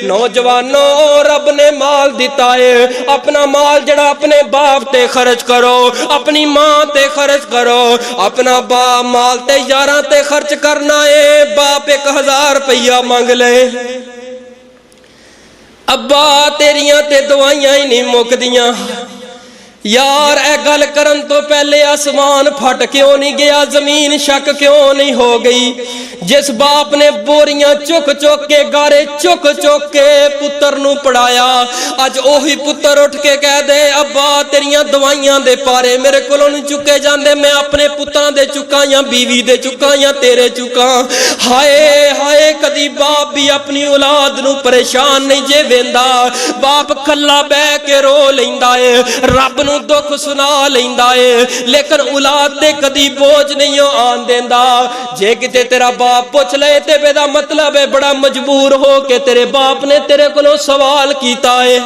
نوجوانوں رب نے مال دیتا ہے، اپنا مال جڑا اپنے باپ تے خرچ کرو، اپنی ماں تے خرچ کرو، اپنا باپ مال تے یاراں تے خرچ کرنا ہے۔ باپ 1000 روپیہ مانگ لے، ابا تیریاں تے دوائیاں ہی نہیں مکدیاں، یار اے گل کرن تو پہلے آسمان پھٹ کیوں نہیں گیا، زمین شک کیوں نہیں ہو گئی؟ جس باپ نے بوریاں چک چک کے گارے چک چک کے پتر نو پڑھایا، اج اوہی پتر اٹھ کے کہہ دے ابا تیریاں دوائیاں دے پارے میرے کولوں نہیں چکے جاندے، میں اپنے پتراں دے چکاں یا بیوی دے چکاں یا تیرے چکاں۔ ہائے ہائے کدی باپ بھی اپنی اولاد نو پریشان نہیں جے ویندا، باپ کھلا بہ کے رو لیندا ہے، رب نو دکھ سنا لیندا ہے، لیکن اولاد تے کدی بوجھ نہیں آن دیندا۔ جے کتے تیرا باپ پوچھ لے تے بے دا مطلب ہے بڑا مجبور ہو کے تیرے باپ نے تیرے کولوں سوال کیتا ہے۔